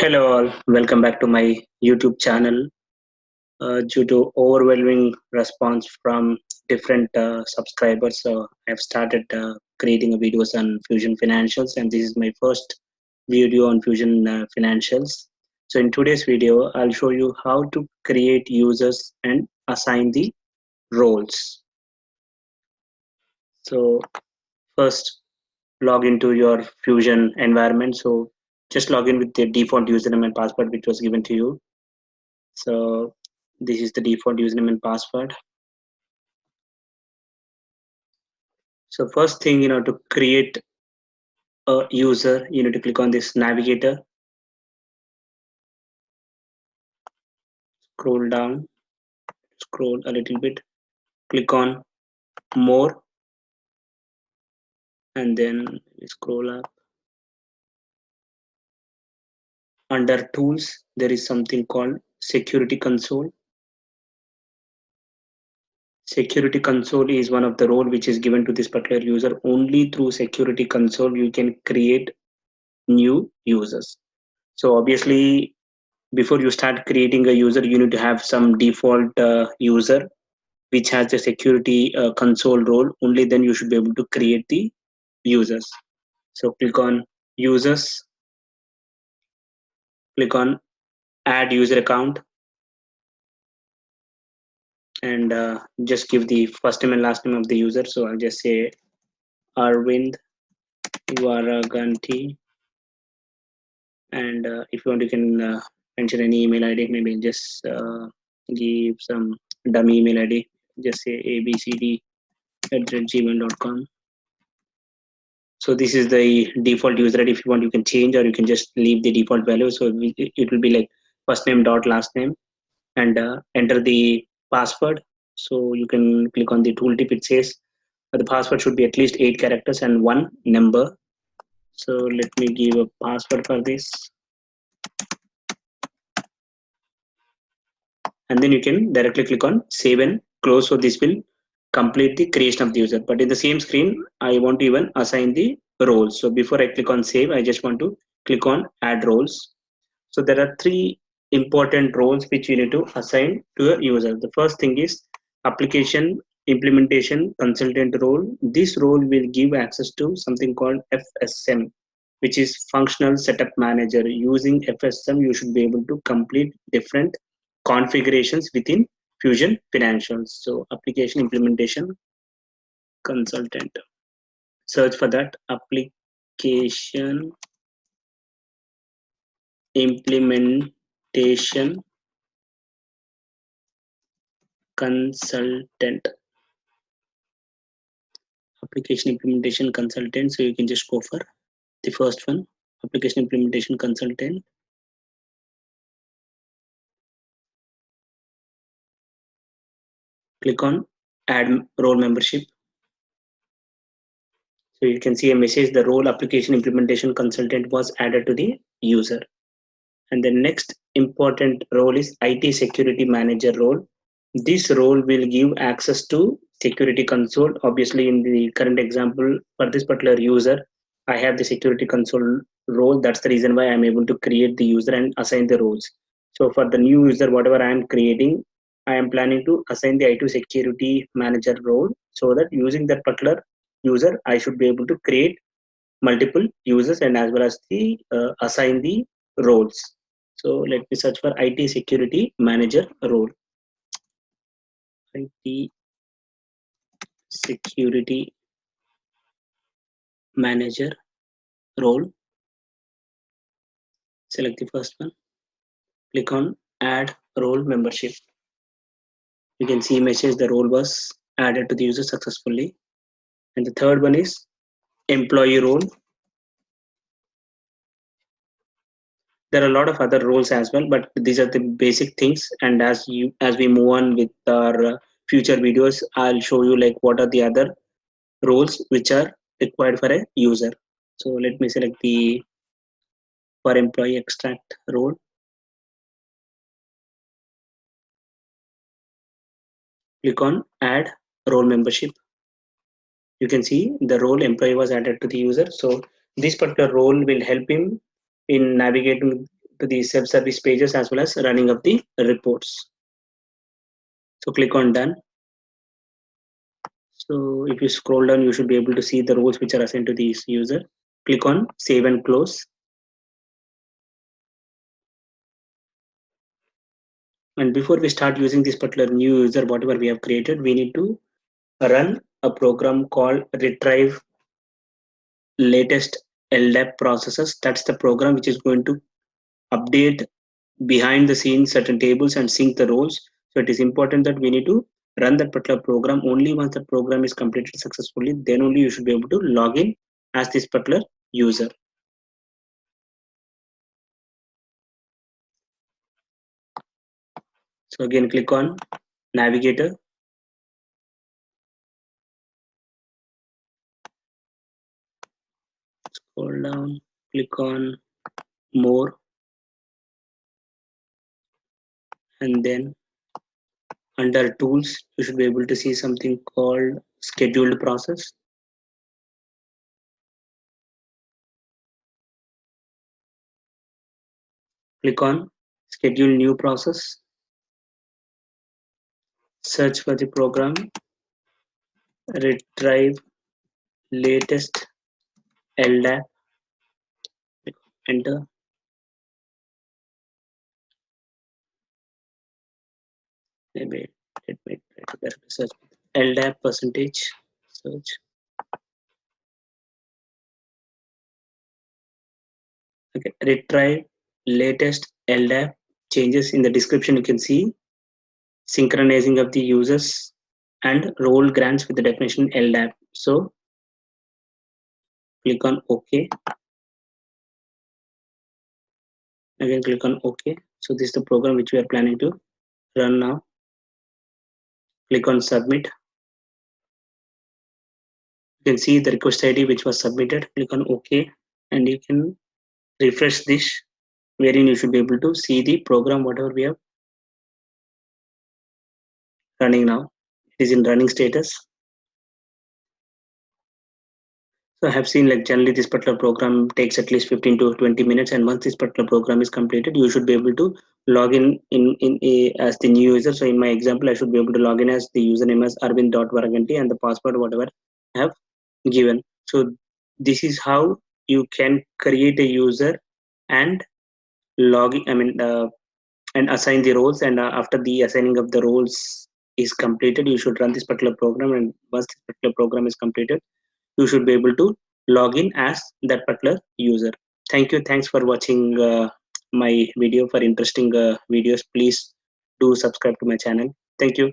Hello all, welcome back to my YouTube channel. Due to overwhelming response from different subscribers, I've started creating videos on Fusion Financials, and this is my first video on Fusion Financials. So in today's video, I'll show you how to create users and assign the roles. So first, log into your Fusion environment. So just log in with the default username and password which was given to you. So this is the default username and password. So first thing, to create a user, you need to click on this navigator, scroll down, scroll a little bit, click on more, and then scroll up. Under tools, there is something called security console. Security console is one of the role which is given to this particular user. Only through security console you can create new users. So obviously, before you start creating a user, you need to have some default user which has the security console role. Only then you should be able to create the users. So click on users, click on add user account, and just give the first name and last name of the user. So I'll just say Arvind Varaganti, and if you want you can mention any email ID. Maybe just give some dummy email ID. Just say abcd@gmail.com. So this is the default user ID. If you want, you can change, or you can just leave the default value. So it will be like first name dot last name, and enter the password. So you can click on the tooltip. It says the password should be at least 8 characters and one number. So let me give a password for this, and then you can directly click on save and close. So this will complete the creation of the user. But in the same screen, I want to even assign the roles. So before I click on save, I just want to click on add roles. So there are three important roles which you need to assign to a user. The first thing is application implementation consultant role. This role will give access to something called FSM, which is functional setup manager. Using FSM, you should be able to complete different configurations within Fusion Financials. So application implementation consultant. Search for that application implementation consultant. Application implementation consultant. So you can just go for the first one, application implementation consultant. Click on add role membership. So you can see a message, the role application implementation consultant was added to the user. And the next important role is IT security manager role. This role will give access to security console. Obviously, in the current example for this particular user, I have the security console role. That's the reason why I'm able to create the user and assign the roles. So for the new user, whatever I am creating, I am planning to assign the IT security manager role, so that using that particular user, I should be able to create multiple users and as well as the assign the roles. So let me search for IT security manager role. IT security manager role. Select the first one. Click on add role membership. You can see message the role was added to the user successfully. And the third one is employee role. There are a lot of other roles as well, but these are the basic things. And as we move on with our future videos, I'll show you like what are the other roles which are required for a user. So let me select the for employee extract role. Click on add role membership. You can see the role employee was added to the user. So this particular role will help him in navigating to the self-service pages as well as running of the reports. So click on done. So if you scroll down, you should be able to see the roles which are assigned to this user. Click on save and close. And before we start using this particular new user, whatever we have created, we need to run a program called retrieve latest LDAP processes. That's the program which is going to update behind the scenes certain tables and sync the roles. So it is important that we need to run that particular program. Only once the program is completed successfully, then only you should be able to log in as this particular user. So again, click on navigator. Scroll down, click on more, and then under tools, you should be able to see something called scheduled process. Click on schedule new process. Search for the program retrieve latest LDAP. Enter. Maybe let me try to directly search LDAP percentage. Search. Okay, retrieve latest LDAP changes in the description. You can see synchronizing of the users and role grants with the definition LDAP. So click on OK. Again, click on OK. So this is the program which we are planning to run now. Click on submit. You can see the request ID which was submitted. Click on OK, and you can refresh this, wherein you should be able to see the program whatever we have running now. It is in running status. So I have seen like generally this particular program takes at least 15 to 20 minutes, and once this particular program is completed, you should be able to log in as the new user. So in my example, I should be able to log in as the username as arvind.varaganti and the password whatever I have given. So this is how you can create a user and log in, and assign the roles, and after the assigning of the roles is completed, you should run this particular program, and once this particular program is completed, you should be able to log in as that particular user. Thank you. Thanks for watching my video. For interesting videos, please do subscribe to my channel. Thank you.